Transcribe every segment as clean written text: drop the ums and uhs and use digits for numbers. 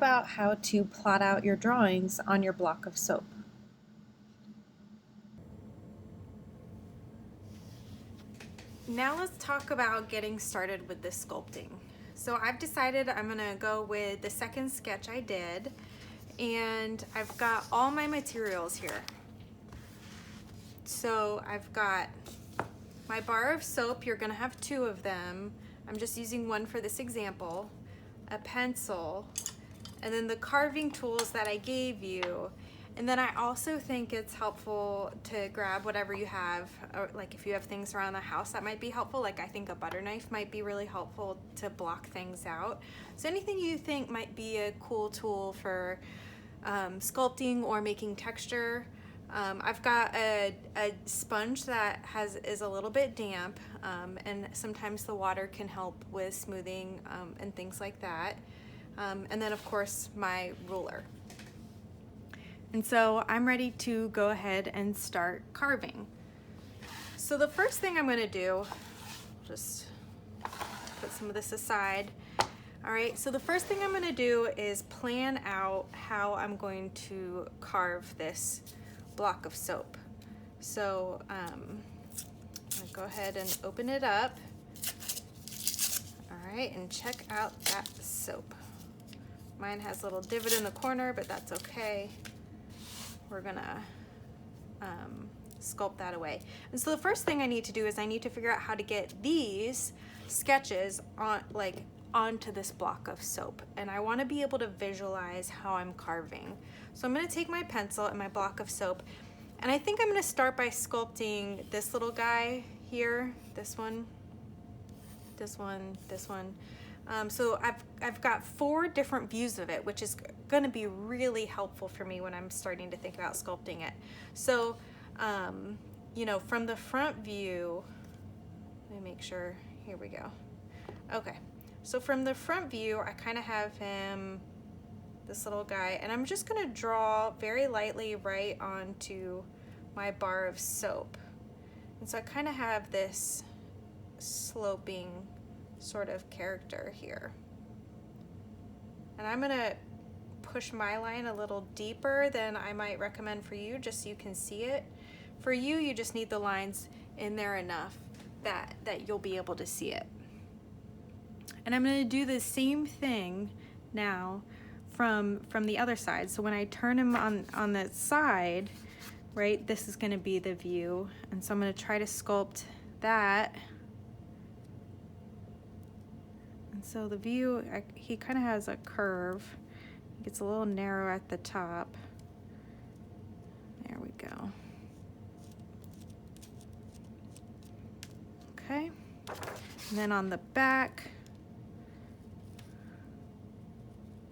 about how to plot out your drawings on your block of soap. Now let's talk about getting started with this sculpting. So I've decided I'm gonna go with the second sketch I did, and I've got all my materials here. So I've got my bar of soap. You're gonna have 2 of them. I'm just using one for this example, a pencil, and then the carving tools that I gave you. And then I also think it's helpful to grab whatever you have, or like if you have things around the house that might be helpful, like I think a butter knife might be really helpful to block things out. So anything you think might be a cool tool for sculpting or making texture. I've got a sponge that is a little bit damp, and sometimes the water can help with smoothing and things like that. And then of course my ruler. And so I'm ready to go ahead and start carving. So the first thing I'm gonna do, just put some of this aside. All right, so the first thing I'm gonna do is plan out how I'm going to carve this block of soap. So I'm gonna go ahead and open it up. All right, and check out that soap. Mine has a little divot in the corner, but that's okay. We're gonna sculpt that away. And so the first thing I need to do is I need to figure out how to get these sketches onto this block of soap. And I wanna be able to visualize how I'm carving. So I'm gonna take my pencil and my block of soap, and I think I'm gonna start by sculpting this little guy here, this one, this one, this one. So I've got 4 different views of it, which is going to be really helpful for me when I'm starting to think about sculpting it. So, you know, from the front view, let me make sure, here we go. Okay, so from the front view, I kind of have him, this little guy, and I'm just going to draw very lightly right onto my bar of soap. And so I kind of have this sloping sort of character here. And I'm gonna push my line a little deeper than I might recommend for you, just so you can see it. For you, you just need the lines in there enough that you'll be able to see it. And I'm gonna do the same thing now from the other side. So when I turn him on the side, right, this is gonna be the view. And so I'm gonna try to sculpt that. So the view, he kind of has a curve. It gets a little narrow at the top. There we go. Okay. And then on the back,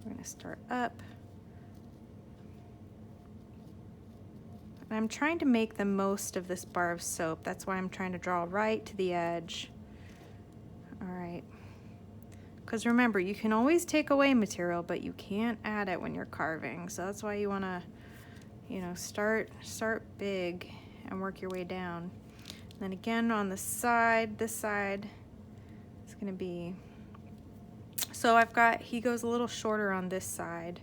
we're going to start up. And I'm trying to make the most of this bar of soap. That's why I'm trying to draw right to the edge. All right. Because remember, you can always take away material, but you can't add it when you're carving. So that's why you want to, you know, start big and work your way down. And then again on the side, this side is going to be, so I've got, he goes a little shorter on this side,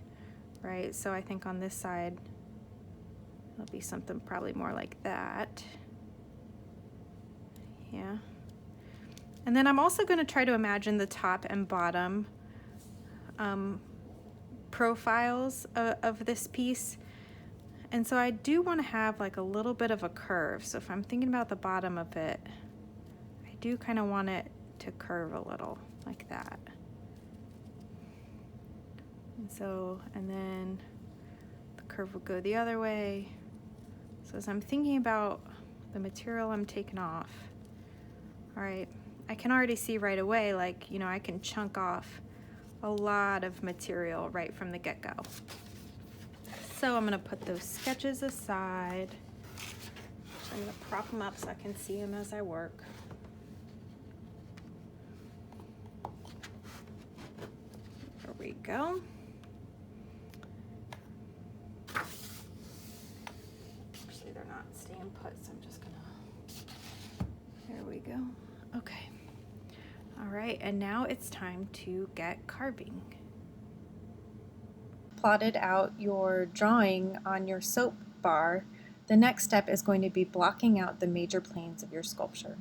right? So I think on this side, it'll be something probably more like that. Yeah. And then I'm also going to try to imagine the top and bottom profiles of this piece. And so I do want to have like a little bit of a curve. So if I'm thinking about the bottom of it, I do kind of want it to curve a little like that. And so, and then the curve will go the other way. So as I'm thinking about the material I'm taking off, all right, I can already see right away, like, you know, I can chunk off a lot of material right from the get-go. So I'm gonna put those sketches aside. I'm gonna prop them up so I can see them as I work. There we go. Actually, they're not staying put, so I'm just gonna, there we go. Okay. All right, and now it's time to get carving. plotted out your drawing on your soap bar, the next step is going to be blocking out the major planes of your sculpture.